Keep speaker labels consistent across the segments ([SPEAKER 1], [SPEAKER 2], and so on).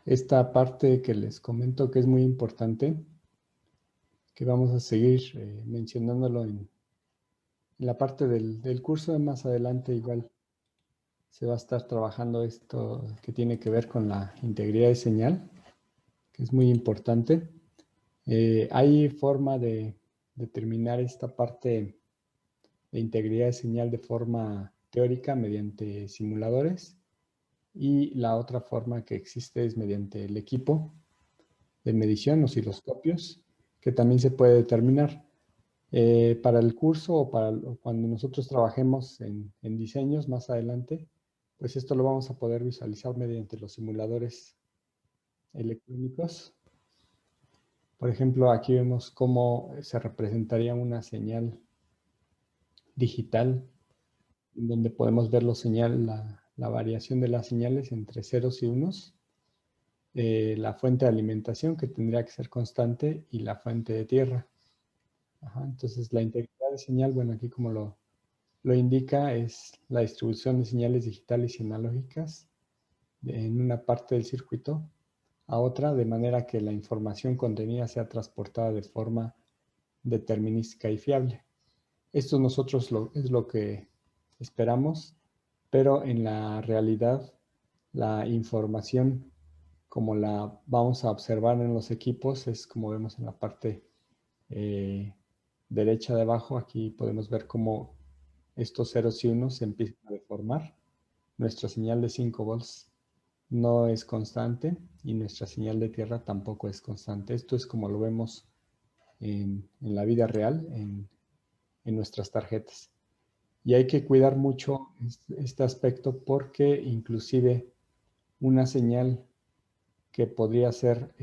[SPEAKER 1] esta parte que les comento que es muy importante, que vamos a seguir mencionándolo en la parte del curso. Más adelante igual se va a estar trabajando esto que tiene que ver con la integridad de señal, que es muy importante. Hay forma de determinar esta parte de integridad de señal de forma teórica mediante simuladores, y la otra forma que existe es mediante el equipo de medición, los osciloscopios, que también se puede determinar. Para el curso o cuando nosotros trabajemos en diseños más adelante, pues esto lo vamos a poder visualizar mediante los simuladores electrónicos. Por ejemplo, aquí vemos cómo se representaría una señal digital, en donde podemos ver la variación de las señales entre ceros y unos, la fuente de alimentación, que tendría que ser constante, y la fuente de tierra. Ajá, entonces, la integridad de señal, bueno, aquí como lo indica, es la distribución de señales digitales y analógicas en una parte del circuito a otra, de manera que la información contenida sea transportada de forma determinística y fiable. Esto nosotros es lo que esperamos, pero en la realidad la información, como la vamos a observar en los equipos, es como vemos en la parte eh, derecha de abajo. Aquí podemos ver cómo estos ceros y unos se empiezan a deformar. Nuestra señal de 5 volts no es constante y nuestra señal de tierra tampoco es constante. Esto es como lo vemos en la vida real, en nuestras tarjetas. Y hay que cuidar mucho este aspecto, porque inclusive una señal que podría ser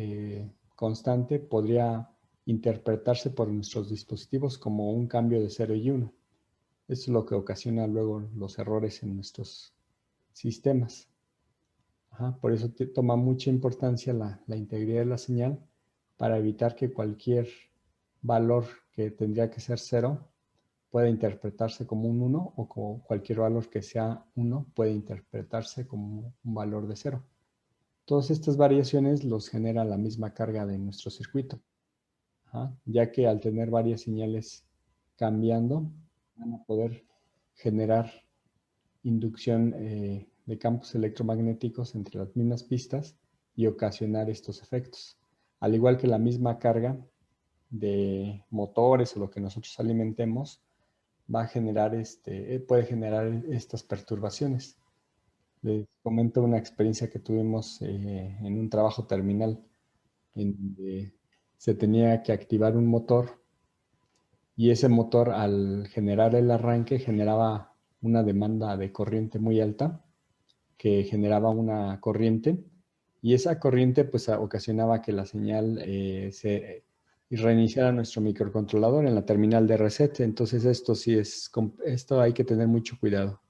[SPEAKER 1] constante podría interpretarse por nuestros dispositivos como un cambio de 0 y 1. Eso es lo que ocasiona luego los errores en nuestros sistemas. Ajá, por eso toma mucha importancia la integridad de la señal, para evitar que cualquier valor que tendría que ser 0 puede interpretarse como un 1, o como cualquier valor que sea 1 puede interpretarse como un valor de 0. Todas estas variaciones los genera la misma carga de nuestro circuito. Ajá, ya que al tener varias señales cambiando, van a poder generar inducción de campos electromagnéticos entre las mismas pistas y ocasionar estos efectos. Al igual que la misma carga de motores o lo que nosotros alimentemos va a generar puede generar estas perturbaciones. Les comento una experiencia que tuvimos en un trabajo terminal, en donde se tenía que activar un motor, y ese motor, al generar el arranque, generaba una demanda de corriente muy alta, que generaba una corriente, y esa corriente pues ocasionaba que la señal se reiniciara nuestro microcontrolador en la terminal de reset. Entonces esto hay que tener mucho cuidado.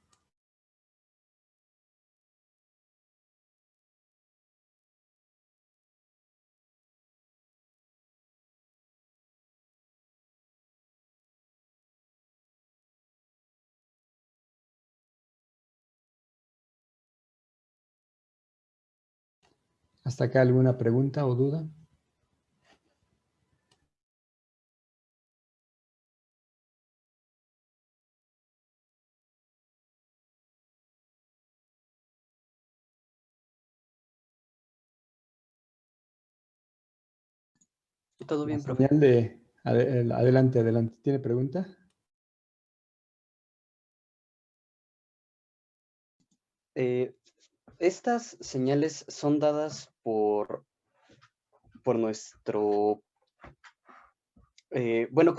[SPEAKER 1] ¿Hasta acá alguna pregunta o duda?
[SPEAKER 2] Todo
[SPEAKER 1] La
[SPEAKER 2] bien, profe.
[SPEAKER 1] señal de... Adelante, adelante. ¿Tiene pregunta?
[SPEAKER 2] Eh, Estas señales son dadas por nuestro... bueno,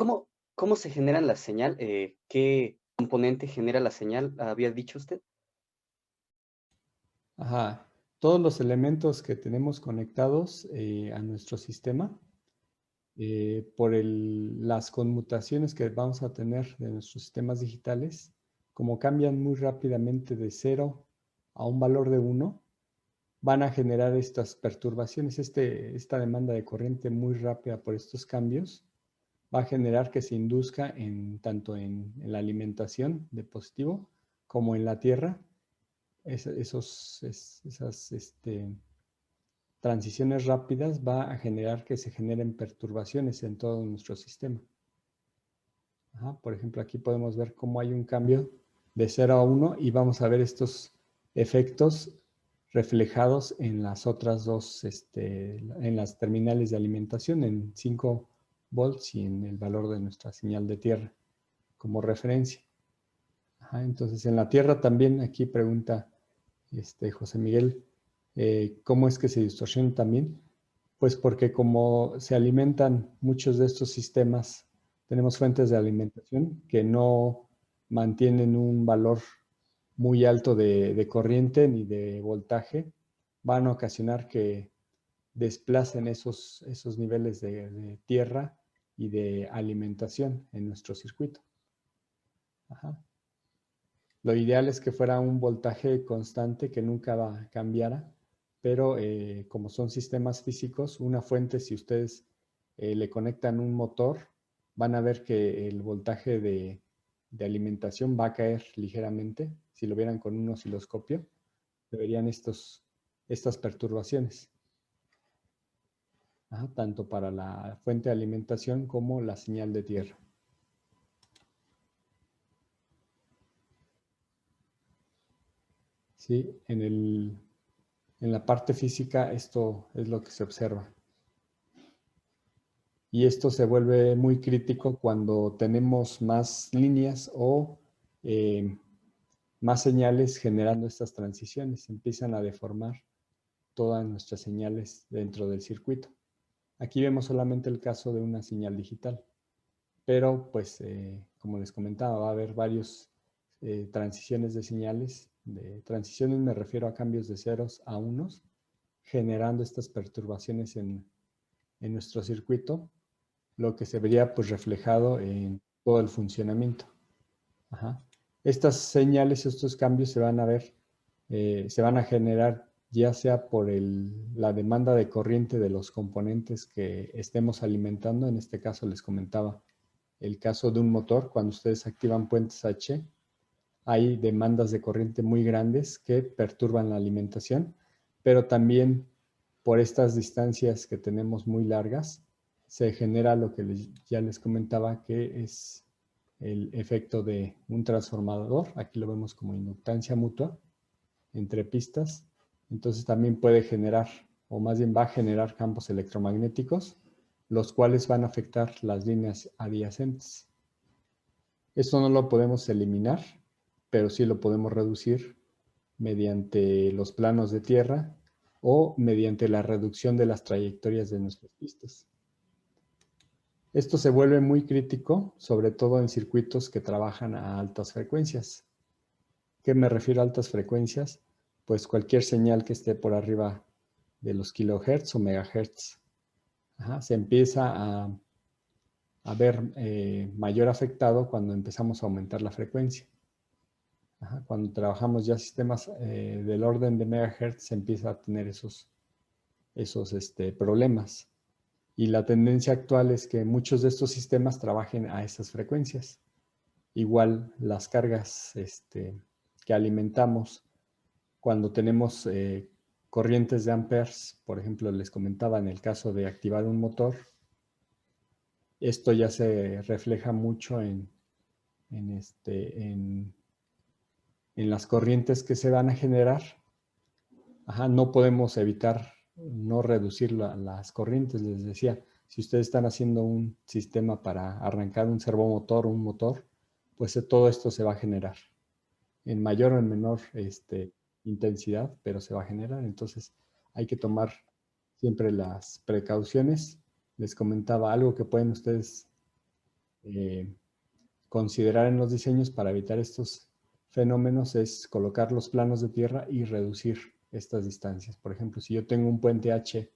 [SPEAKER 2] ¿cómo se genera la señal? ¿Qué componente genera la señal? ¿Había dicho usted?
[SPEAKER 1] Ajá. Todos los elementos que tenemos conectados a nuestro sistema, por las conmutaciones que vamos a tener de nuestros sistemas digitales, como cambian muy rápidamente de 0 a un valor de 1, van a generar estas perturbaciones. Esta demanda de corriente muy rápida por estos cambios va a generar que se induzca tanto en la alimentación de positivo como en la tierra, esas transiciones rápidas va a generar que se generen perturbaciones en todo nuestro sistema. Por ejemplo, aquí podemos ver cómo hay un cambio de 0 a 1 y vamos a ver estos efectos reflejados en las otras dos, en las terminales de alimentación, en 5 volts y en el valor de nuestra señal de tierra como referencia. Entonces, en la tierra también, aquí pregunta José Miguel, ¿cómo es que se distorsiona también? Pues porque como se alimentan muchos de estos sistemas, tenemos fuentes de alimentación que no mantienen un valor muy alto de corriente ni de voltaje, van a ocasionar que desplacen esos niveles de tierra y de alimentación en nuestro circuito. Lo ideal es que fuera un voltaje constante que nunca cambiara, pero como son sistemas físicos, una fuente, si ustedes le conectan un motor, van a ver que el voltaje de alimentación va a caer ligeramente. Si lo vieran con un osciloscopio, verían estas perturbaciones. Tanto para la fuente de alimentación como la señal de tierra. Sí, en la parte física esto es lo que se observa. Y esto se vuelve muy crítico cuando tenemos más líneas o más señales generando estas transiciones. Empiezan a deformar todas nuestras señales dentro del circuito. Aquí vemos solamente el caso de una señal digital, pero pues como les comentaba, va a haber varios transiciones de señales. De transiciones me refiero a cambios de ceros a unos, generando estas perturbaciones en nuestro circuito, lo que se vería pues reflejado en todo el funcionamiento. Estas señales, estos cambios se van a ver, se van a generar ya sea por la demanda de corriente de los componentes que estemos alimentando. En este caso les comentaba el caso de un motor. Cuando ustedes activan puentes H, hay demandas de corriente muy grandes que perturban la alimentación, pero también por estas distancias que tenemos muy largas, se genera lo que ya les comentaba, que es el efecto de un transformador. Aquí lo vemos como inductancia mutua entre pistas. Entonces también puede generar, o más bien va a generar campos electromagnéticos, los cuales van a afectar las líneas adyacentes. Esto no lo podemos eliminar, pero sí lo podemos reducir mediante los planos de tierra o mediante la reducción de las trayectorias de nuestras pistas. Esto se vuelve muy crítico, sobre todo en circuitos que trabajan a altas frecuencias. ¿Qué me refiero a altas frecuencias? Pues cualquier señal que esté por arriba de los kilohertz o megahertz. Se empieza a ver mayor afectado cuando empezamos a aumentar la frecuencia. Cuando trabajamos ya sistemas del orden de megahertz, se empieza a tener esos problemas. Y la tendencia actual es que muchos de estos sistemas trabajen a esas frecuencias. Igual las cargas que alimentamos cuando tenemos corrientes de amperes, por ejemplo, les comentaba en el caso de activar un motor, esto ya se refleja mucho en las corrientes que se van a generar. No podemos evitar no reducir las corrientes. Les decía, si ustedes están haciendo un sistema para arrancar un servomotor o un motor, pues todo esto se va a generar en mayor o en menor intensidad, pero se va a generar. Entonces hay que tomar siempre las precauciones. Les comentaba algo que pueden ustedes considerar en los diseños para evitar estos fenómenos es colocar los planos de tierra y reducir estas distancias. Por ejemplo, si yo tengo un puente H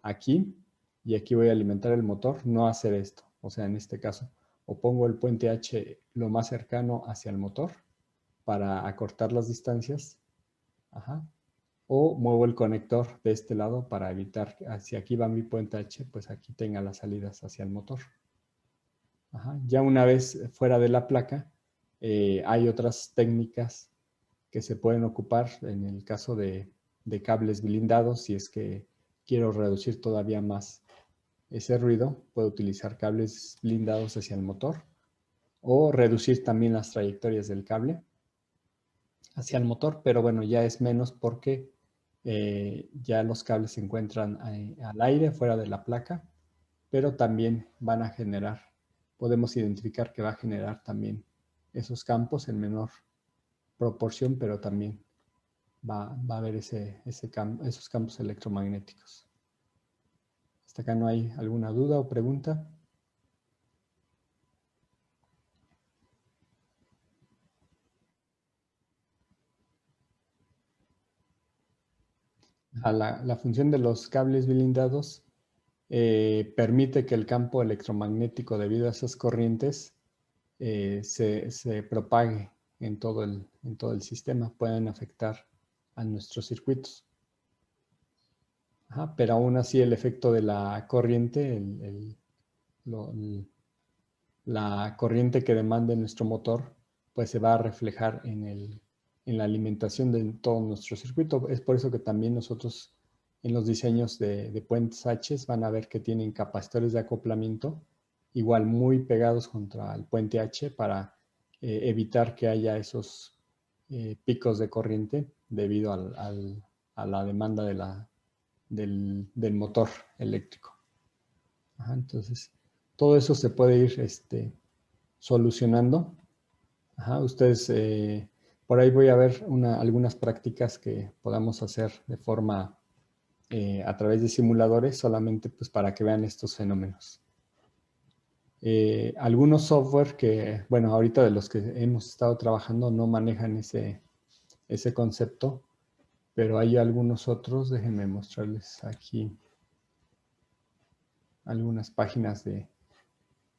[SPEAKER 1] aquí y aquí voy a alimentar el motor, no hacer esto. O sea, en este caso, o pongo el puente H lo más cercano hacia el motor para acortar las distancias, o muevo el conector de este lado para evitar que si aquí va mi puente H, pues aquí tenga las salidas hacia el motor. Ya una vez fuera de la placa, hay otras técnicas que se pueden ocupar en el caso de cables blindados, si es que quiero reducir todavía más ese ruido, puedo utilizar cables blindados hacia el motor o reducir también las trayectorias del cable hacia el motor, pero bueno, ya es menos porque ya los cables se encuentran al aire, fuera de la placa, pero también van a generar, podemos identificar que va a generar también esos campos en menor proporción, pero también va a haber esos campos electromagnéticos. ¿Hasta acá no hay alguna duda o pregunta? La función de los cables blindados permite que el campo electromagnético debido a esas corrientes se propague en todo el sistema, pueden afectar a nuestros circuitos. Ajá, pero aún así el efecto de la corriente, la corriente que demande nuestro motor, pues se va a reflejar en la alimentación de todo nuestro circuito. Es por eso que también nosotros en los diseños de puentes H van a ver que tienen capacitores de acoplamiento, igual muy pegados contra el puente H para evitar que haya esos picos de corriente debido a la demanda del motor eléctrico. Ajá, entonces, todo eso se puede ir solucionando. Ajá, ustedes, por ahí voy a ver algunas prácticas que podamos hacer de forma a través de simuladores, solamente pues para que vean estos fenómenos. Algunos software que, bueno, ahorita de los que hemos estado trabajando no manejan ese concepto, pero hay algunos otros, déjenme mostrarles aquí algunas páginas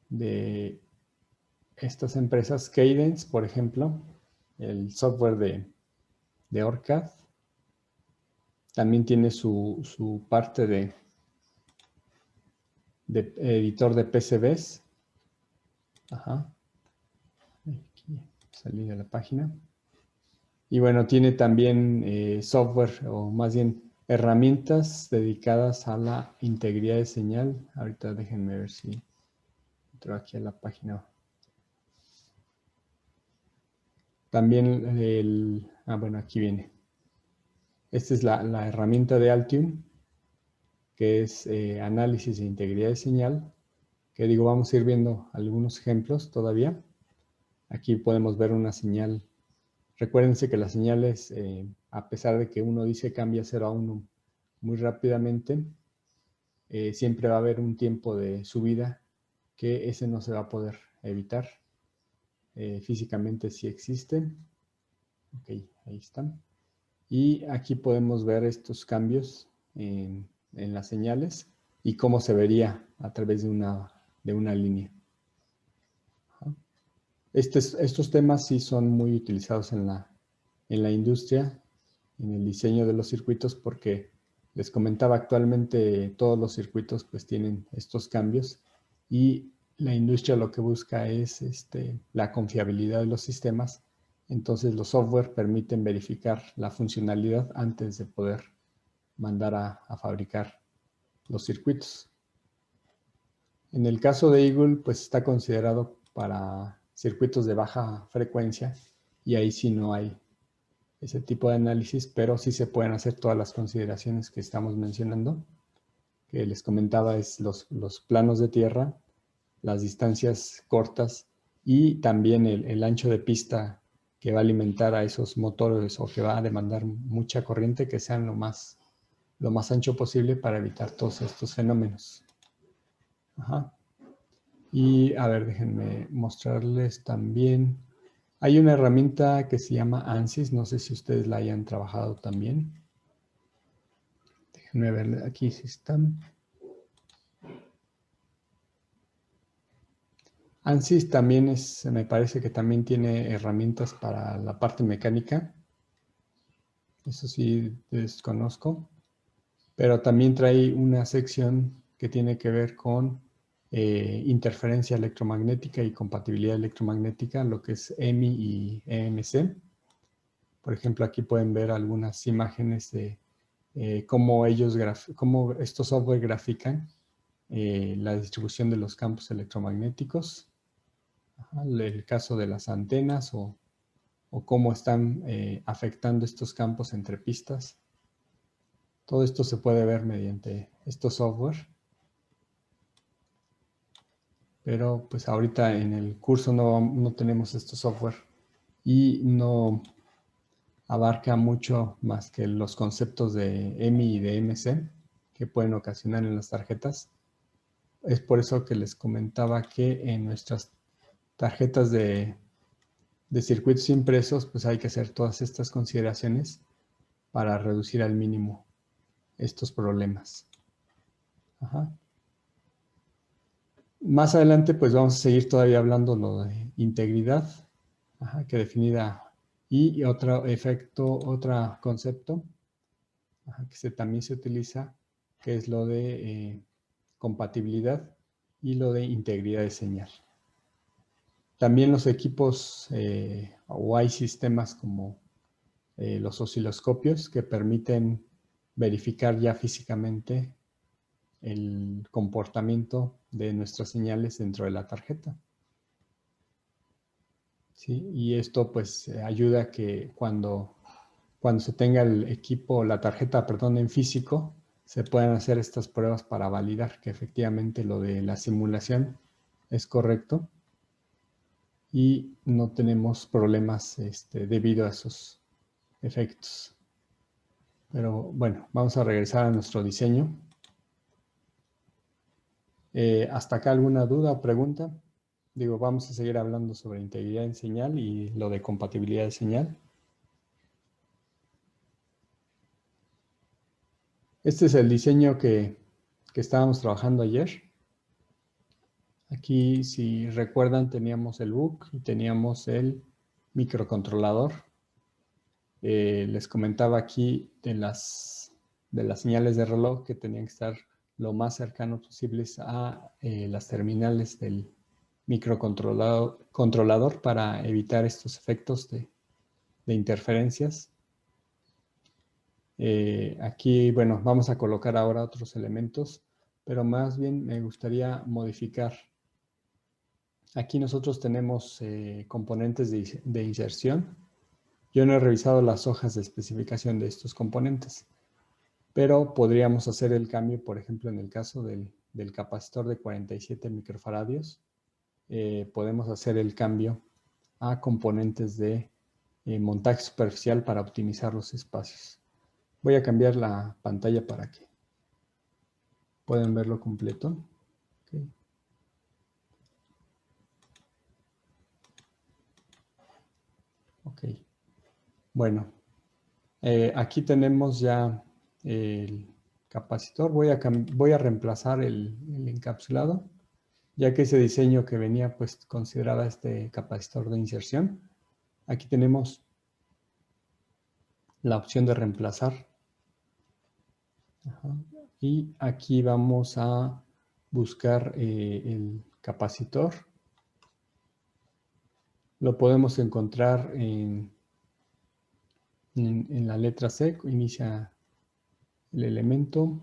[SPEAKER 1] de estas empresas. Cadence, por ejemplo, el software de OrCAD, también tiene su parte de editor de PCBs. Ajá. Aquí salí de la página. Y bueno, tiene también software o más bien herramientas dedicadas a la integridad de señal. Ahorita déjenme ver si entro aquí a la página. También bueno, aquí viene. Esta es la herramienta de Altium, que es análisis de integridad de señal, que digo, vamos a ir viendo algunos ejemplos todavía. Aquí podemos ver una señal. Recuérdense que las señales, a pesar de que uno dice cambia 0 a 1 muy rápidamente, siempre va a haber un tiempo de subida que ese no se va a poder evitar. Físicamente sí existen. Ok, ahí están. Y aquí podemos ver estos cambios en las señales y cómo se vería a través de una línea. Estos temas sí son muy utilizados en la industria, en el diseño de los circuitos, porque les comentaba, actualmente todos los circuitos pues tienen estos cambios y la industria lo que busca es la confiabilidad de los sistemas. Entonces los software permiten verificar la funcionalidad antes de poder mandar a fabricar los circuitos. En el caso de Eagle, pues está considerado para circuitos de baja frecuencia y ahí sí no hay ese tipo de análisis, pero sí se pueden hacer todas las consideraciones que estamos mencionando, que les comentaba es los planos de tierra, las distancias cortas y también el ancho de pista que va a alimentar a esos motores o que va a demandar mucha corriente, que sean lo más ancho posible para evitar todos estos fenómenos. Ajá. Y a ver, déjenme mostrarles también. Hay una herramienta que se llama ANSYS, no sé si ustedes la hayan trabajado también. Déjenme ver, aquí sí están. ANSYS también me parece que también tiene herramientas para la parte mecánica. Eso sí desconozco. Pero también trae una sección que tiene que ver con interferencia electromagnética y compatibilidad electromagnética, lo que es EMI y EMC. Por ejemplo, aquí pueden ver algunas imágenes de cómo estos software grafican la distribución de los campos electromagnéticos, el caso de las antenas o cómo están afectando estos campos entre pistas. Todo esto se puede ver mediante estos software. Pero pues ahorita en el curso no tenemos estos software y no abarca mucho más que los conceptos de EMI y de MC que pueden ocasionar en las tarjetas. Es por eso que les comentaba que en nuestras tarjetas de circuitos impresos, pues hay que hacer todas estas consideraciones para reducir al mínimo estos problemas. Ajá. Más adelante, pues vamos a seguir todavía hablando lo de integridad, que definida, y otro concepto que también se utiliza, que es lo de compatibilidad y lo de integridad de señal. También los equipos o hay sistemas como los osciloscopios que permiten verificar ya físicamente el comportamiento de nuestras señales dentro de la tarjeta. ¿Sí? Y esto pues ayuda a que cuando se tenga el equipo, la tarjeta, perdón, en físico, se puedan hacer estas pruebas para validar que efectivamente lo de la simulación es correcto y no tenemos problemas debido a esos efectos. Pero bueno, vamos a regresar a nuestro diseño. ¿Hasta acá alguna duda o pregunta? Digo, vamos a seguir hablando sobre integridad en señal y lo de compatibilidad de señal. Este es el diseño que estábamos trabajando ayer. Aquí, si recuerdan, teníamos el book y teníamos el microcontrolador. Les comentaba aquí de las señales de reloj que tenían que estar lo más cercano posibles a las terminales del microcontrolador para evitar estos efectos de interferencias. Aquí, bueno, vamos a colocar ahora otros elementos, pero más bien me gustaría modificar. Aquí nosotros tenemos componentes de inserción. Yo no he revisado las hojas de especificación de estos componentes, pero podríamos hacer el cambio, por ejemplo, en el caso del capacitor de 47 microfaradios. Podemos hacer el cambio a componentes de montaje superficial para optimizar los espacios. Voy a cambiar la pantalla para que puedan verlo completo. Okay. Ok. Bueno, aquí tenemos ya el capacitor. Voy a reemplazar el encapsulado, ya que ese diseño que venía pues consideraba este capacitor de inserción. Aquí tenemos la opción de reemplazar. Ajá. Y aquí vamos a buscar el capacitor. Lo podemos encontrar en la letra C, inicia el elemento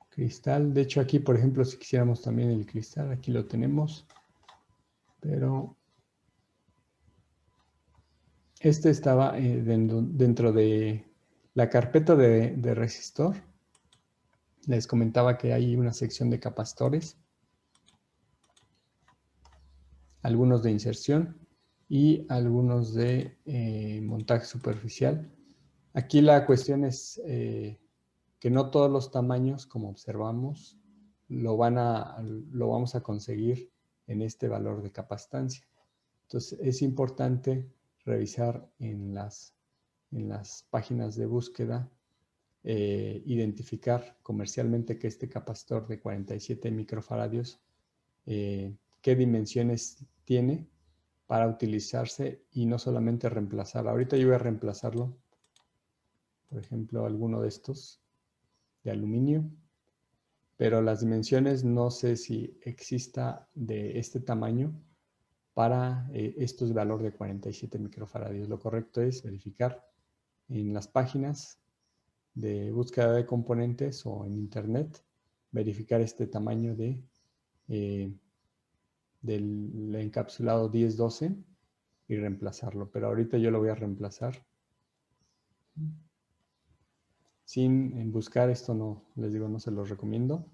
[SPEAKER 1] cristal. De hecho, aquí, por ejemplo, si quisiéramos también el cristal, aquí lo tenemos. Pero este estaba dentro de la carpeta de resistor. Les comentaba que hay una sección de capacitores, algunos de inserción y algunos de montaje superficial. Aquí la cuestión es que no todos los tamaños, como observamos, lo vamos a conseguir en este valor de capacitancia. Entonces es importante revisar en las páginas de búsqueda, identificar comercialmente que este capacitor de 47 microfaradios, qué dimensiones tiene para utilizarse y no solamente reemplazar. Ahorita yo voy a reemplazarlo, por ejemplo, alguno de estos de aluminio, pero las dimensiones no sé si exista de este tamaño para estos valor de 47 microfaradios. Lo correcto es verificar en las páginas de búsqueda de componentes o en internet, verificar este tamaño del encapsulado 1012 y reemplazarlo. Pero ahorita yo lo voy a reemplazar. Sin buscar esto, no, les digo, no se los recomiendo,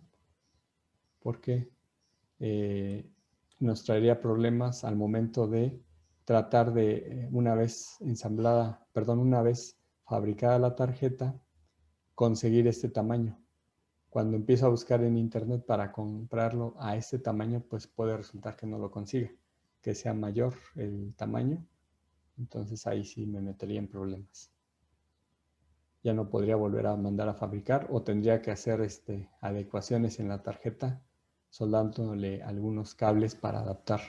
[SPEAKER 1] porque nos traería problemas al momento de tratar de, una vez ensamblada, perdón, una vez fabricada la tarjeta, conseguir este tamaño. Cuando empiezo a buscar en internet para comprarlo a este tamaño, pues puede resultar que no lo consiga, que sea mayor el tamaño. Entonces ahí sí me metería en problemas. Ya no podría volver a mandar a fabricar o tendría que hacer adecuaciones en la tarjeta, soldándole algunos cables para adaptar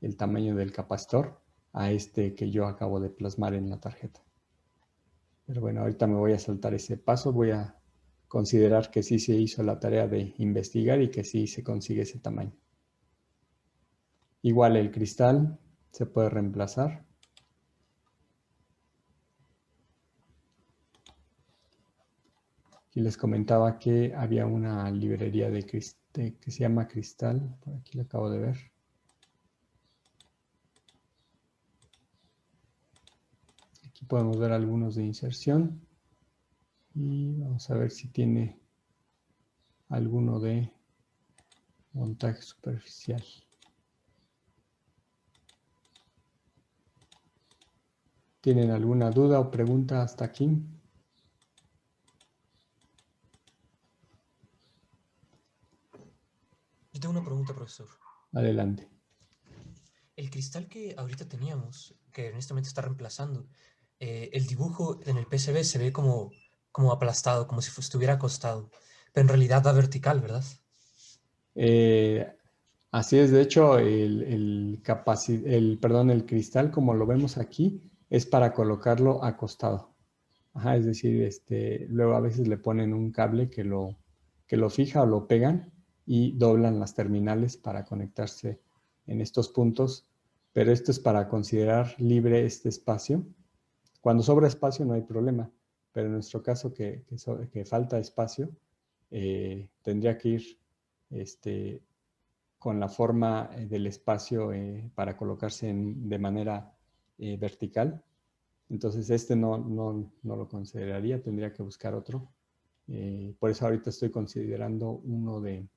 [SPEAKER 1] el tamaño del capacitor a este que yo acabo de plasmar en la tarjeta. Pero bueno, ahorita me voy a saltar ese paso, voy a considerar que sí se hizo la tarea de investigar y que sí se consigue ese tamaño. Igual el cristal se puede reemplazar. Y les comentaba que había una librería que se llama Cristal, por aquí lo acabo de ver. Aquí podemos ver algunos de inserción y vamos a ver si tiene alguno de montaje superficial. ¿Tienen alguna duda o pregunta hasta aquí?
[SPEAKER 3] Yo tengo una pregunta, profesor.
[SPEAKER 1] Adelante.
[SPEAKER 3] El cristal que ahorita teníamos, que honestamente está reemplazando, el dibujo en el PCB se ve como aplastado, como si estuviera acostado, pero en realidad va vertical, ¿verdad?
[SPEAKER 1] Así es, de hecho, el cristal, como lo vemos aquí, es para colocarlo acostado. Ajá, es decir, luego a veces le ponen un cable que lo fija o lo pegan y doblan las terminales para conectarse en estos puntos, pero esto es para considerar libre este espacio. Cuando sobra espacio no hay problema, pero en nuestro caso que falta espacio, tendría que ir con la forma del espacio para colocarse de manera vertical. Entonces no lo consideraría, tendría que buscar otro. Por eso ahorita estoy considerando uno de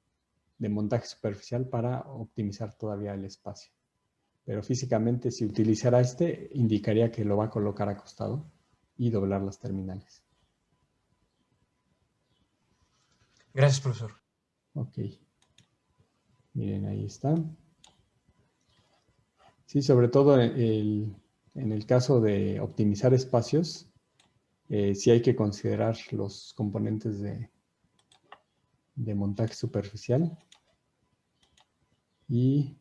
[SPEAKER 1] montaje superficial para optimizar todavía el espacio. Pero físicamente si utilizara indicaría que lo va a colocar acostado y doblar las terminales.
[SPEAKER 3] Gracias, profesor.
[SPEAKER 1] Ok. Miren, ahí está. Sí, sobre todo en el caso de optimizar espacios, sí hay que considerar los componentes de montaje superficial y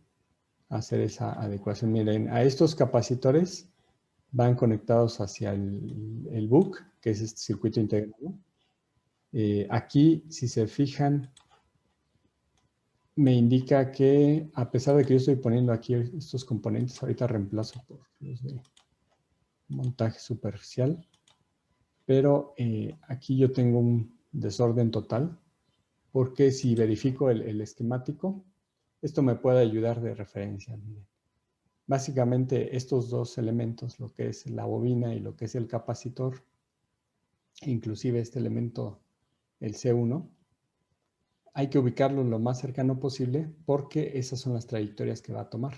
[SPEAKER 1] hacer esa adecuación. Miren, a estos capacitores van conectados hacia el BUC, que es este circuito integrado. Aquí, si se fijan, me indica que a pesar de que yo estoy poniendo aquí estos componentes, ahorita reemplazo por los de montaje superficial, pero aquí yo tengo un desorden total, porque si verifico el esquemático, esto me puede ayudar de referencia. Miren. Básicamente estos dos elementos, lo que es la bobina y lo que es el capacitor, inclusive este elemento, el C1, hay que ubicarlo lo más cercano posible porque esas son las trayectorias que va a tomar.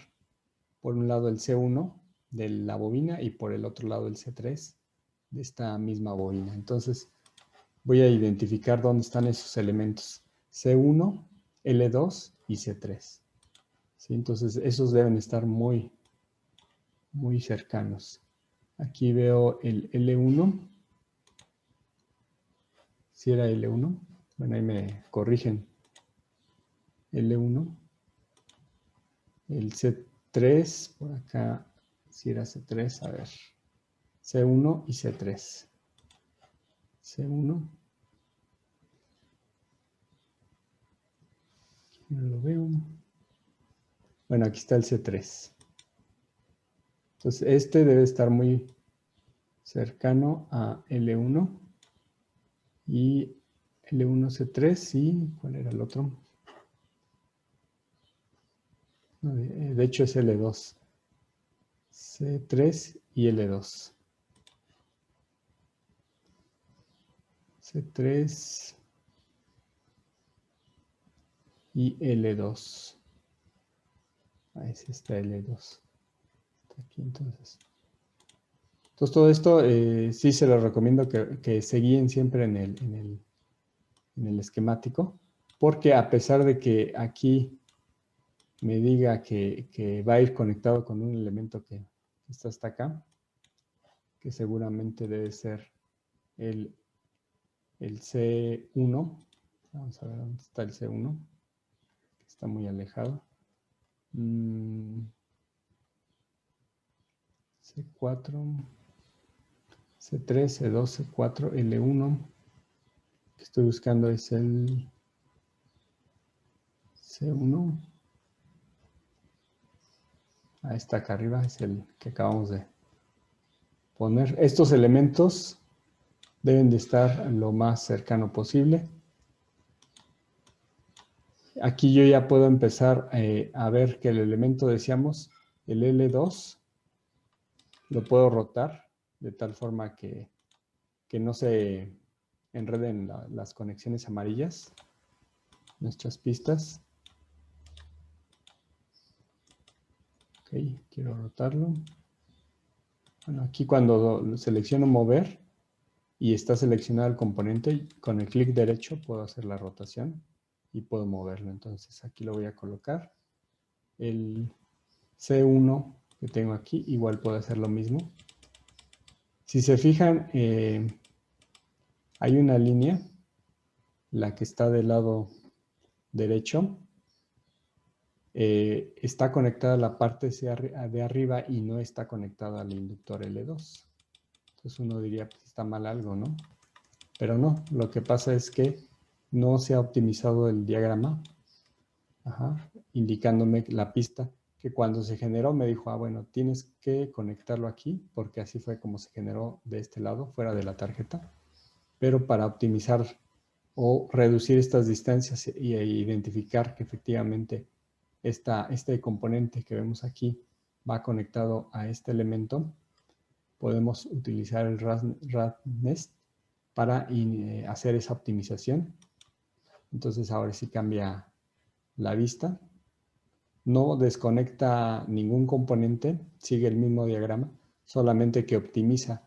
[SPEAKER 1] Por un lado el C1 de la bobina y por el otro lado el C3 de esta misma bobina. Entonces voy a identificar dónde están esos elementos. C1, L2 y C3. ¿Sí? Entonces esos deben estar muy cercanos. Aquí veo el L1. Si era L1. Bueno, ahí me corrigen. L1. El C3, por acá, si era C3, a ver. C1 y C3. C1. No lo veo. Bueno, aquí está el C3. Entonces, este debe estar muy cercano a L1 y L1C3 y ¿cuál era el otro? No, de hecho es L2. C3 y L2. C3 y L2. Ahí sí está L2. Está aquí entonces. Entonces todo esto sí se lo recomiendo que se guíen siempre en el esquemático, porque a pesar de que aquí me diga que va a ir conectado con un elemento que está hasta acá, que seguramente debe ser el C1. Vamos a ver dónde está el C1, que está muy alejado. C4, C3, C2, C4, L1. Que estoy buscando es el C1. Ahí está acá arriba, es el que acabamos de poner. Estos elementos deben de estar lo más cercano posible. Aquí yo ya puedo empezar a ver que el elemento, decíamos, el L2, lo puedo rotar de tal forma que no se enreden las conexiones amarillas, nuestras pistas. Ok, quiero rotarlo. Bueno, aquí cuando selecciono mover y está seleccionado el componente, con el clic derecho puedo hacer la rotación y puedo moverlo. Entonces aquí lo voy a colocar. El C1 que tengo aquí, igual puedo hacer lo mismo. Si se fijan, hay una línea, la que está del lado derecho, está conectada a la parte de arriba y no está conectada al inductor L2. Entonces uno diría, pues está mal algo, ¿no? Pero no, lo que pasa es que no se ha optimizado el diagrama, indicándome la pista, que cuando se generó me dijo, bueno, tienes que conectarlo aquí, porque así fue como se generó de este lado, fuera de la tarjeta. Pero para optimizar o reducir estas distancias e identificar que efectivamente este componente que vemos aquí va conectado a este elemento, podemos utilizar el RadNest para hacer esa optimización. Entonces ahora sí cambia la vista. No desconecta ningún componente, sigue el mismo diagrama, solamente que optimiza.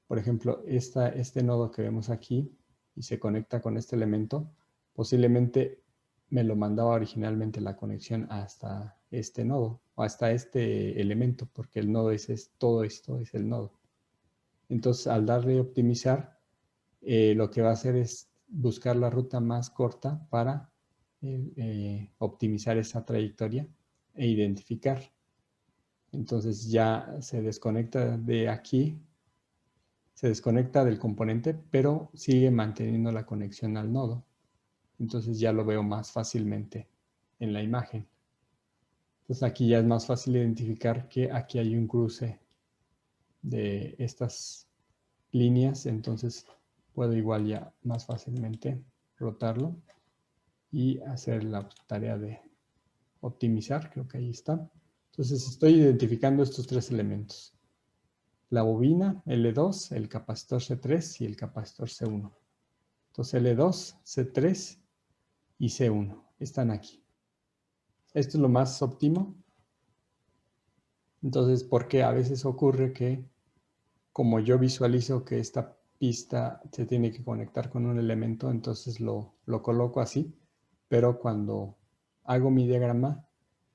[SPEAKER 1] Por ejemplo, este nodo que vemos aquí y se conecta con este elemento, posiblemente me lo mandaba originalmente la conexión hasta este nodo o hasta este elemento, porque el nodo todo esto es el nodo. Entonces, al darle optimizar, lo que va a hacer es buscar la ruta más corta para optimizar esa trayectoria e identificar. Entonces ya se desconecta de aquí, se desconecta del componente, pero sigue manteniendo la conexión al nodo. Entonces ya lo veo más fácilmente en la imagen. Entonces aquí ya es más fácil identificar que aquí hay un cruce de estas líneas, entonces puedo igual ya más fácilmente rotarlo y hacer la tarea de optimizar, creo que ahí está. Entonces estoy identificando estos tres elementos. La bobina L2, el capacitor C3 y el capacitor C1. Entonces L2, C3 y C1 están aquí. Esto es lo más óptimo. Entonces, porque a veces ocurre que como yo visualizo que esta pista se tiene que conectar con un elemento, entonces lo coloco así, pero cuando hago mi diagrama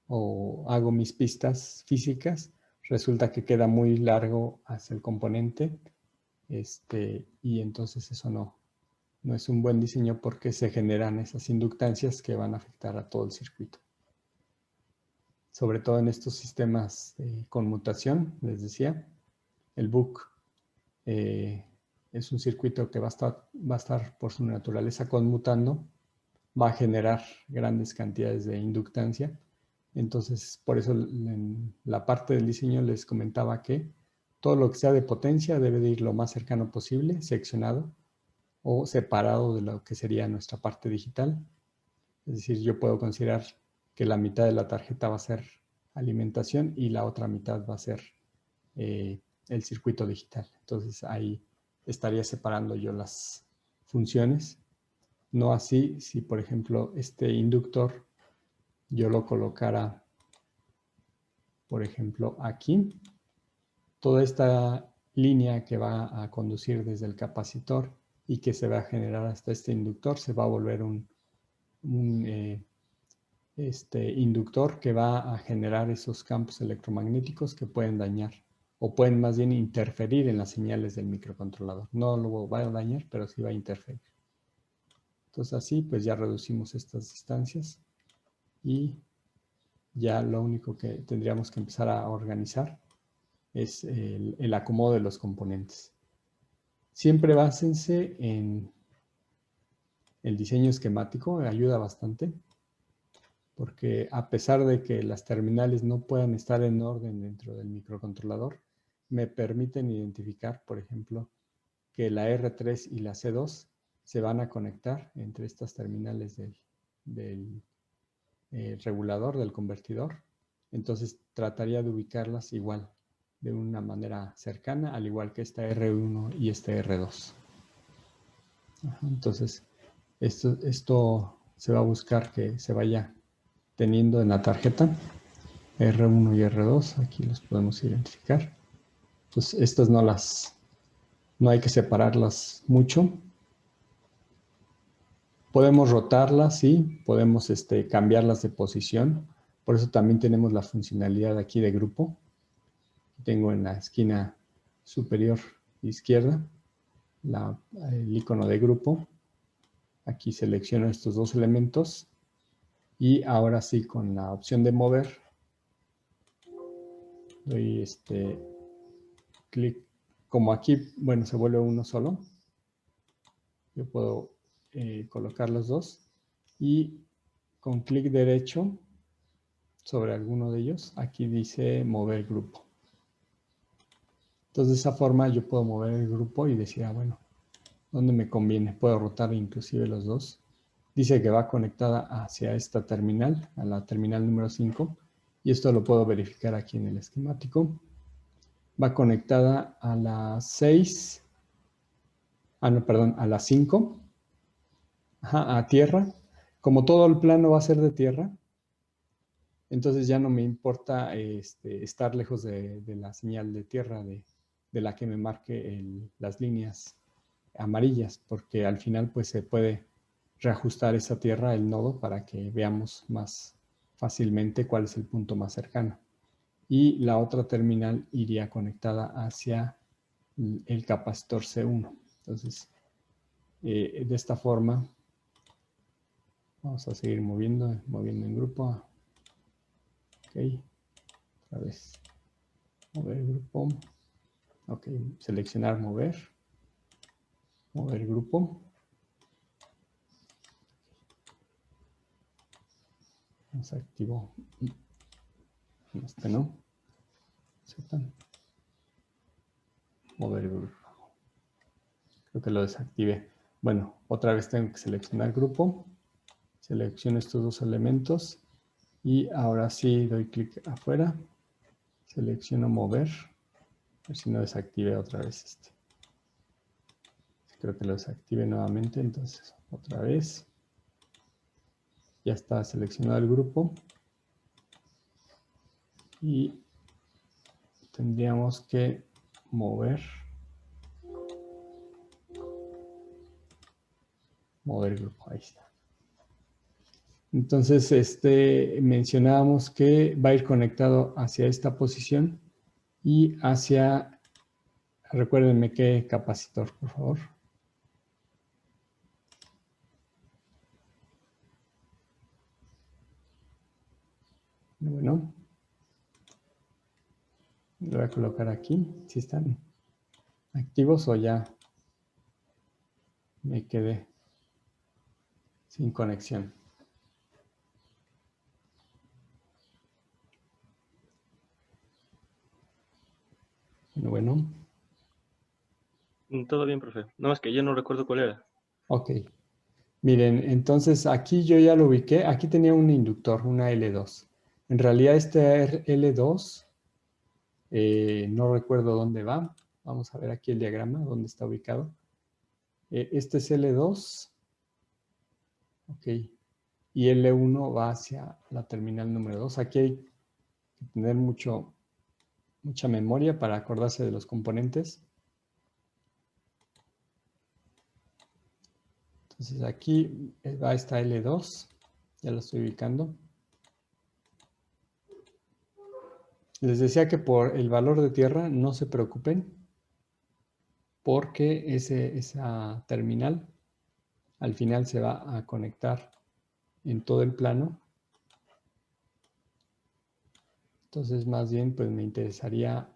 [SPEAKER 1] o hago mis pistas físicas, resulta que queda muy largo hacia el componente, y entonces eso no es un buen diseño porque se generan esas inductancias que van a afectar a todo el circuito. Sobre todo en estos sistemas de conmutación, les decía, el BUC es un circuito que va a estar por su naturaleza conmutando, va a generar grandes cantidades de inductancia. Entonces, por eso en la parte del diseño les comentaba que todo lo que sea de potencia debe de ir lo más cercano posible, seccionado o separado de lo que sería nuestra parte digital. Es decir, yo puedo considerar que la mitad de la tarjeta va a ser alimentación y la otra mitad va a ser el circuito digital. Entonces ahí estaría separando yo las funciones. No así si, por ejemplo, este inductor yo lo colocara, por ejemplo, aquí. Toda esta línea que va a conducir desde el capacitor y que se va a generar hasta este inductor se va a volver un inductor que va a generar esos campos electromagnéticos que pueden dañar o pueden más bien interferir en las señales del microcontrolador. No lo va a dañar, pero sí va a interferir. Entonces así pues ya reducimos estas distancias y ya lo único que tendríamos que empezar a organizar es el acomodo de los componentes. Siempre básense en el diseño esquemático, ayuda bastante, porque a pesar de que las terminales no puedan estar en orden dentro del microcontrolador, me permiten identificar, por ejemplo, que la R3 y la C2 se van a conectar entre estas terminales del regulador, del convertidor. Entonces trataría de ubicarlas igual, de una manera cercana, al igual que esta R1 y este R2. Entonces, esto se va a buscar que se vaya teniendo en la tarjeta. R1 y R2, aquí los podemos identificar. Entonces, estas no hay que separarlas mucho. Podemos rotarlas, sí, podemos cambiarlas de posición. Por eso también tenemos la funcionalidad aquí de grupo. Tengo en la esquina superior izquierda el icono de grupo. Aquí selecciono estos dos elementos y ahora sí con la opción de mover doy clic. Como aquí, bueno, se vuelve uno solo, yo puedo colocar los dos y con clic derecho sobre alguno de ellos, aquí dice mover grupo. Entonces de esa forma yo puedo mover el grupo y decir, bueno, ¿dónde me conviene? Puedo rotar inclusive los dos. Dice que va conectada hacia esta terminal, a la terminal número 5, y esto lo puedo verificar aquí en el esquemático. Va conectada a las 6, no, perdón, a las 5, a tierra. Como todo el plano va a ser de tierra, entonces ya no me importa estar lejos de la señal de tierra de la que me marque las líneas amarillas, porque al final pues se puede reajustar esa tierra, el nodo, para que veamos más fácilmente cuál es el punto más cercano. Y la otra terminal iría conectada hacia el capacitor C1. Entonces, de esta forma, vamos a seguir moviendo en grupo. Ok, otra vez, mover grupo. Ok, seleccionar mover grupo. Vamos a activo. No. Mover grupo. Creo que lo desactivé. Bueno, otra vez tengo que seleccionar grupo. Selecciono estos dos elementos. Y ahora sí doy clic afuera. Selecciono mover. A ver si no desactivé otra vez Creo que lo desactive nuevamente. Entonces, otra vez. Ya está seleccionado el grupo. Y tendríamos que mover grupo. Ahí está. Entonces, mencionábamos que va a ir conectado hacia esta posición y hacia, recuérdenme qué capacitor, por favor. Bueno, lo voy a colocar aquí, si están activos o ya me quedé sin conexión. Bueno.
[SPEAKER 4] Todo bien, profe. Nada más que yo no recuerdo cuál era.
[SPEAKER 1] Ok. Miren, entonces aquí yo ya lo ubiqué. Aquí tenía un inductor, una L2. En realidad este L2, no recuerdo dónde va. Vamos a ver aquí el diagrama, dónde está ubicado. Este es L2. Ok. Y L1 va hacia la terminal número 2. Aquí hay que tener mucha memoria para acordarse de los componentes. Entonces aquí va esta L2. Ya la estoy ubicando. Les decía que por el valor de tierra no se preocupen, porque esa terminal al final se va a conectar en todo el plano. Entonces más bien pues me interesaría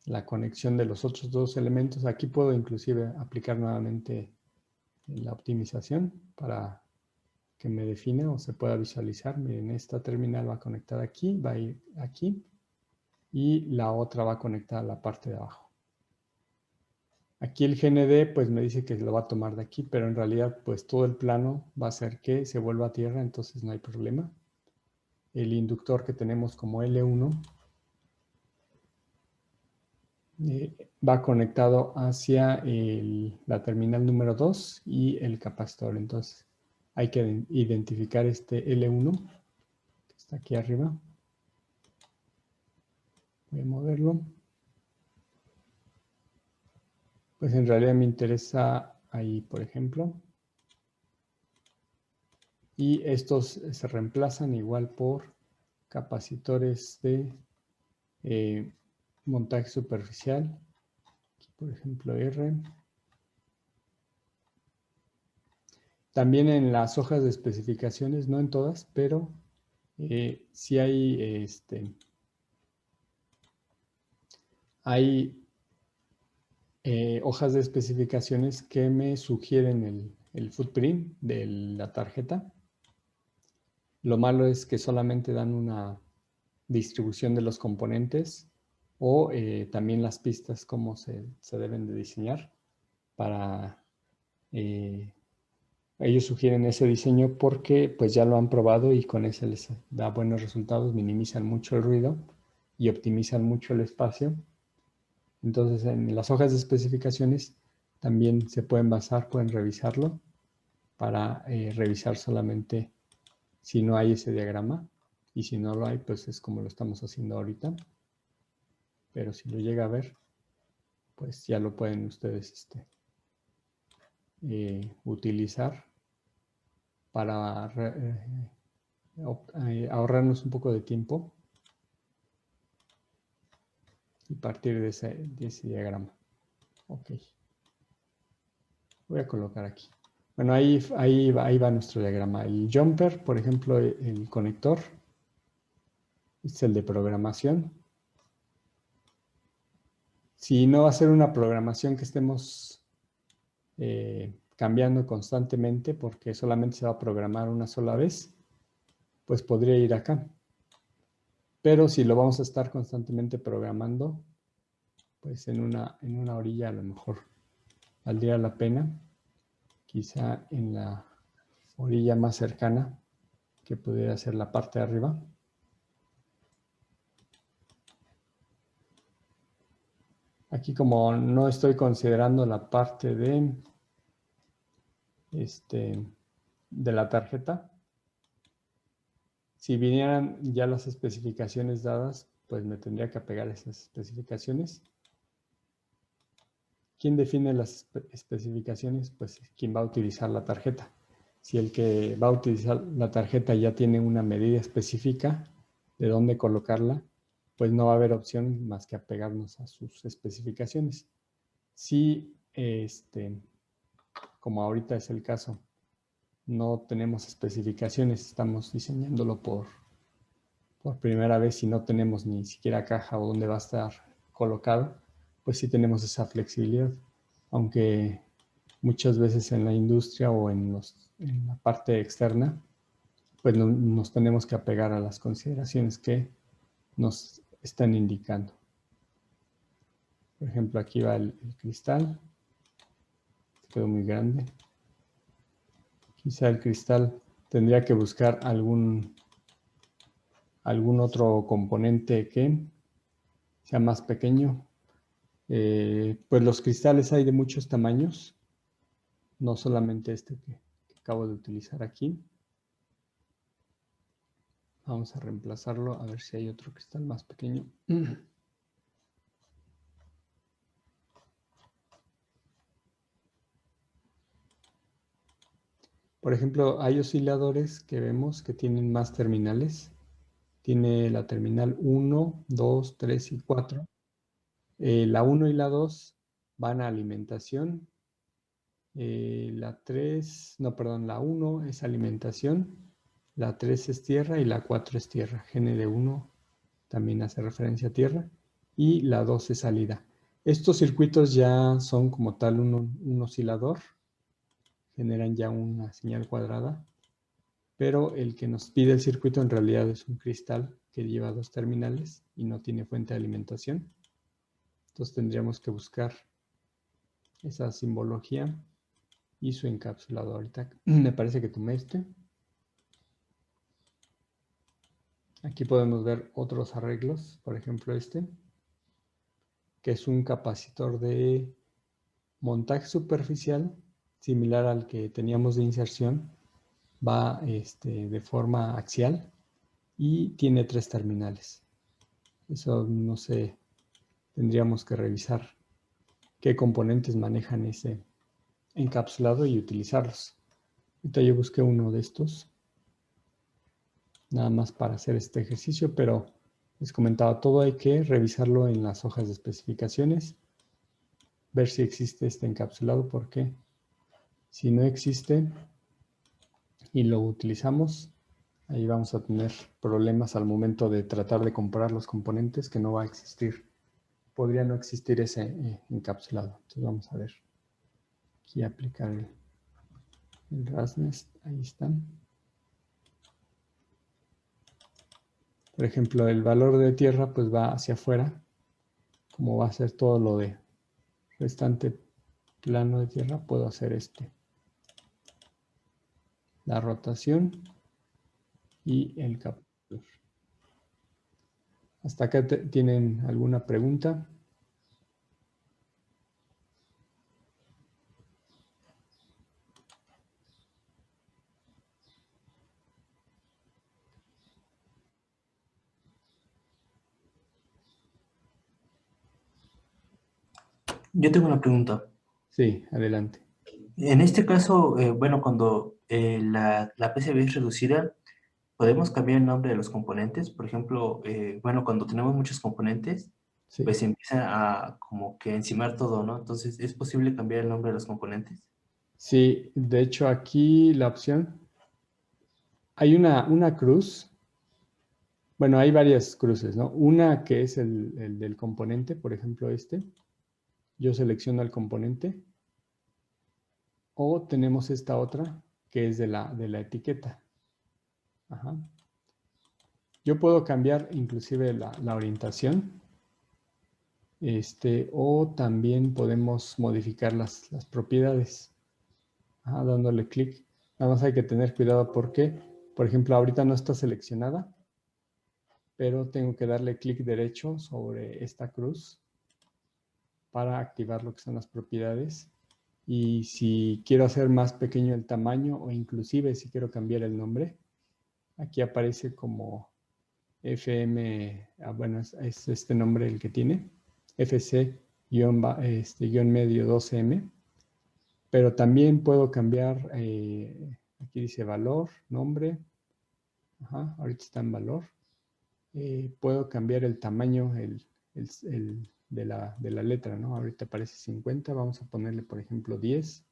[SPEAKER 1] la conexión de los otros dos elementos. Aquí puedo inclusive aplicar nuevamente la optimización para que me defina o se pueda visualizar. Miren, esta terminal va a conectar aquí, va a ir aquí y la otra va a conectar a la parte de abajo. Aquí el GND pues me dice que lo va a tomar de aquí, pero en realidad pues todo el plano va a hacer que se vuelva a tierra, entonces no hay problema. El inductor que tenemos como L1 va conectado hacia la terminal número 2 y el capacitor. Entonces hay que identificar este L1 que está aquí arriba. Voy a moverlo. Pues en realidad me interesa ahí, por ejemplo. Y estos se reemplazan igual por capacitores de montaje superficial. Aquí, por ejemplo, R. También en las hojas de especificaciones, no en todas, pero sí hay hojas de especificaciones que me sugieren el footprint de la tarjeta. Lo malo es que solamente dan una distribución de los componentes o también las pistas, cómo se deben de diseñar para... ellos sugieren ese diseño porque pues ya lo han probado y con ese les da buenos resultados, minimizan mucho el ruido y optimizan mucho el espacio. Entonces en las hojas de especificaciones también se pueden basar, pueden revisarlo para revisar solamente si no hay ese diagrama, y si no lo hay pues es como lo estamos haciendo ahorita, pero si lo llega a ver pues ya lo pueden ustedes utilizar para ahorrarnos un poco de tiempo y partir de ese diagrama. Ok. Voy a colocar aquí. Bueno, ahí va nuestro diagrama. El jumper, por ejemplo, el conector, este es el de programación. Si no va a ser una programación que estemos cambiando constantemente, porque solamente se va a programar una sola vez, pues podría ir acá. Pero si lo vamos a estar constantemente programando, pues en una orilla a lo mejor valdría la pena, quizá en la orilla más cercana, que pudiera ser la parte de arriba. Aquí como no estoy considerando la parte de la tarjeta, si vinieran ya las especificaciones dadas, pues me tendría que apegar a esas especificaciones. ¿Quién define las especificaciones? Pues quien va a utilizar la tarjeta. Si el que va a utilizar la tarjeta ya tiene una medida específica de dónde colocarla, pues no va a haber opción más que apegarnos a sus especificaciones. Si, como ahorita es el caso, no tenemos especificaciones, estamos diseñándolo por primera vez y no tenemos ni siquiera caja o dónde va a estar colocado, pues sí tenemos esa flexibilidad. Aunque muchas veces en la industria o en la parte externa, pues nos tenemos que apegar a las consideraciones que nos están indicando. Por ejemplo, aquí va el cristal. Quedó muy grande. Quizá el cristal tendría que buscar algún otro componente que sea más pequeño. Pues los cristales hay de muchos tamaños, no solamente este que acabo de utilizar aquí. Vamos a reemplazarlo a ver si hay otro cristal más pequeño. Por ejemplo, hay osciladores que vemos que tienen más terminales. Tiene la terminal 1, 2, 3 y 4. La 1 y la 2 van a alimentación. La 3, no, perdón, la 1 es alimentación. La 3 es tierra y la 4 es tierra. GND1 también hace referencia a tierra. Y la 2 es salida. Estos circuitos ya son como tal un oscilador. Generan ya una señal cuadrada. Pero el que nos pide el circuito en realidad es un cristal que lleva dos terminales y no tiene fuente de alimentación. Entonces tendríamos que buscar esa simbología y su encapsulado. Ahorita me parece que tomé este. Aquí podemos ver otros arreglos, por ejemplo este, que es un capacitor de montaje superficial, similar al que teníamos de inserción, va de forma axial y tiene 3 terminales. Eso no sé, tendríamos que revisar qué componentes manejan ese encapsulado y utilizarlos. Ahorita yo busqué uno de estos, nada más para hacer este ejercicio, pero les comentaba, todo hay que revisarlo en las hojas de especificaciones, ver si existe este encapsulado, porque si no existe y lo utilizamos, ahí vamos a tener problemas al momento de tratar de comprar los componentes, que no va a existir. Podría no existir ese encapsulado. Entonces vamos a ver. Aquí aplicar el Rasnest. Ahí están. Por ejemplo, el valor de tierra pues va hacia afuera. Como va a ser todo lo de restante plano de tierra, puedo hacer la rotación y el captor. ¿Hasta acá tienen alguna pregunta?
[SPEAKER 5] Yo tengo una pregunta.
[SPEAKER 1] Sí, adelante.
[SPEAKER 5] En este caso, bueno, cuando la PCB es reducida, ¿podemos cambiar el nombre de los componentes? Por ejemplo, bueno, cuando tenemos muchos componentes,
[SPEAKER 1] Sí.
[SPEAKER 5] pues se empieza a como que encimar todo, ¿no? Entonces, ¿es posible cambiar el nombre de los componentes?
[SPEAKER 1] Sí, de hecho aquí la opción, hay una cruz, bueno, hay varias cruces, ¿no? Una que es el del componente, por ejemplo yo selecciono el componente, o tenemos esta otra que es de la etiqueta. Ajá. Yo puedo cambiar inclusive la orientación, o también podemos modificar las propiedades. Ajá, dándole clic. Nada más hay que tener cuidado porque, por ejemplo, ahorita no está seleccionada, pero tengo que darle clic derecho sobre esta cruz para activar lo que son las propiedades. Y si quiero hacer más pequeño el tamaño o inclusive si quiero cambiar el nombre, aquí aparece como FM, bueno, es este nombre el que tiene, FC-medio 12M, pero también puedo cambiar, aquí dice valor, nombre, ajá, ahorita está en valor. Puedo cambiar el tamaño de la letra, ¿no? Ahorita aparece 50, vamos a ponerle, por ejemplo, 10,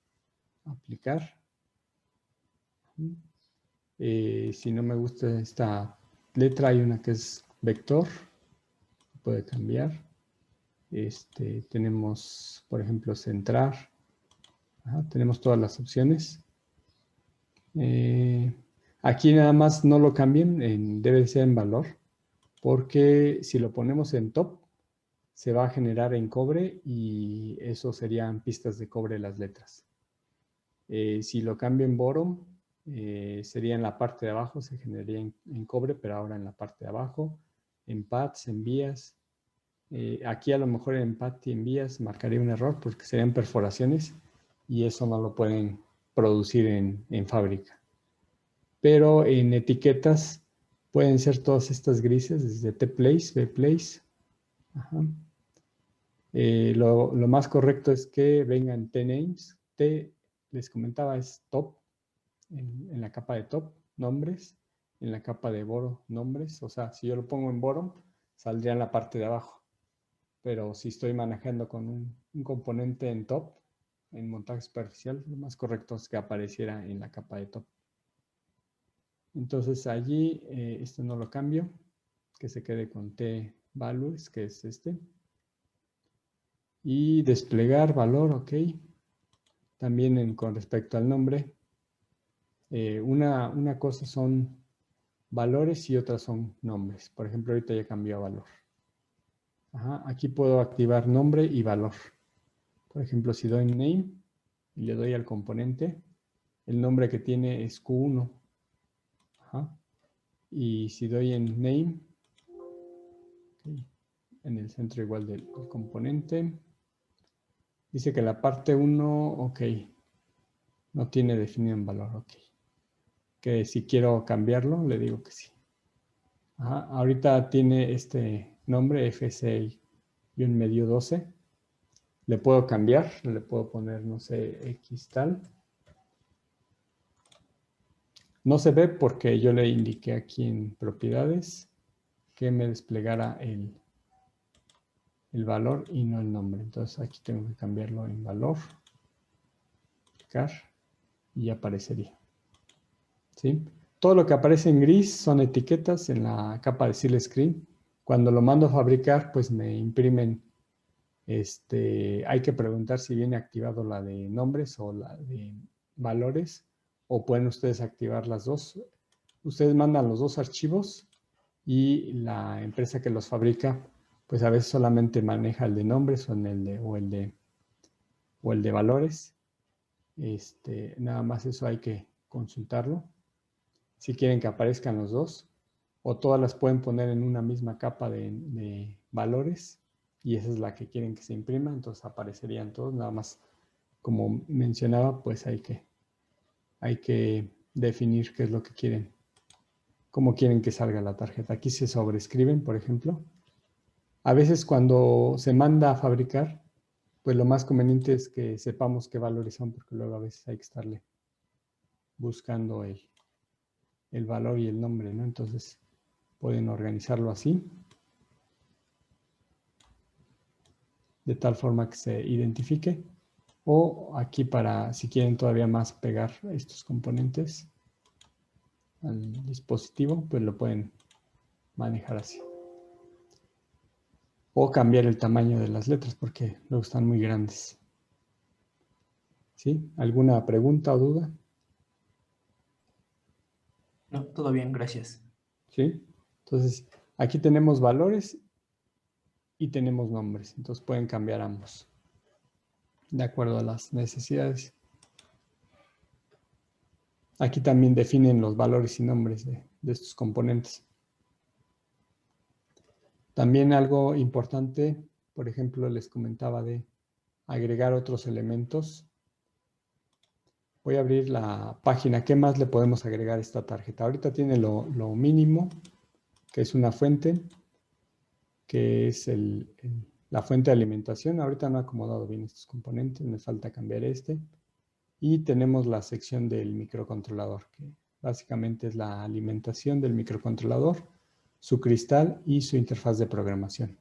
[SPEAKER 1] aplicar. Si no me gusta esta letra, hay una que es vector, puede cambiar. Tenemos, por ejemplo, centrar. Ajá, tenemos todas las opciones. Aquí nada más no lo cambien, debe ser en valor. porque si lo ponemos en top, se va a generar en cobre y eso serían pistas de cobre las letras. Si lo cambio en bottom, sería en la parte de abajo, se generaría en cobre, pero ahora en la parte de abajo, en paths, en vías. Aquí a lo mejor en path y en vías marcaría un error porque serían perforaciones y eso no lo pueden producir en fábrica. Pero en etiquetas pueden ser todas estas grises, desde T-place, B-place. Ajá. Lo más correcto es que vengan T-names. T, les comentaba, es top, en la capa de top, nombres. En la capa de bottom, nombres. O sea, si yo lo pongo en bottom, saldría en la parte de abajo. Pero si estoy manejando con un componente en top, en montaje superficial, lo más correcto es que apareciera en la capa de top. Entonces allí, esto no lo cambio, que se quede con T-values, que es este. Y desplegar valor, ok. También con respecto al nombre, una cosa son valores y otras son nombres. Por ejemplo, ahorita ya cambió a valor. Ajá, aquí puedo activar nombre y valor. Por ejemplo, si doy name y le doy al componente, el nombre que tiene es Q1. Ajá. Y si doy en name, okay, en el centro igual del componente, dice que la parte 1, ok, no tiene definido en valor, ok. Que si quiero cambiarlo, le digo que sí. Ajá, ahorita tiene este nombre, FC-medio 12. Le puedo cambiar, le puedo poner, no sé, X tal. No se ve porque yo le indiqué aquí en propiedades que me desplegara el valor y no el nombre. Entonces aquí tengo que cambiarlo en valor, car, y aparecería. ¿Sí? Todo lo que aparece en gris son etiquetas en la capa de seal screen. Cuando lo mando a fabricar, pues me imprimen. Hay que preguntar si viene activado la de nombres o la de valores, o pueden ustedes activar las dos. Ustedes mandan los dos archivos y la empresa que los fabrica, pues a veces solamente maneja el de nombres o el de valores. Nada más eso hay que consultarlo. Si quieren que aparezcan los dos, o todas las pueden poner en una misma capa de valores y esa es la que quieren que se imprima, entonces aparecerían todos. Nada más, como mencionaba, pues hay que definir qué es lo que quieren, cómo quieren que salga la tarjeta. Aquí se sobrescriben, por ejemplo. A veces cuando se manda a fabricar, pues lo más conveniente es que sepamos qué valores son, porque luego a veces hay que estarle buscando el valor y el nombre, ¿no? Entonces pueden organizarlo así, de tal forma que se identifique. O aquí para, si quieren todavía más, pegar estos componentes al dispositivo, pues lo pueden manejar así. O cambiar el tamaño de las letras porque luego están muy grandes. ¿Sí? ¿Alguna pregunta o duda?
[SPEAKER 5] No, todo bien, gracias.
[SPEAKER 1] ¿Sí? Entonces, aquí tenemos valores y tenemos nombres. Entonces pueden cambiar ambos de acuerdo a las necesidades. Aquí también definen los valores y nombres de estos componentes. También algo importante, por ejemplo, les comentaba de agregar otros elementos. Voy a abrir la página. ¿Qué más le podemos agregar a esta tarjeta? Ahorita tiene lo mínimo, que es una fuente, que es la fuente de alimentación. Ahorita no he acomodado bien estos componentes, me falta cambiar este. Y tenemos la sección del microcontrolador, que básicamente es la alimentación del microcontrolador, su cristal y su interfaz de programación.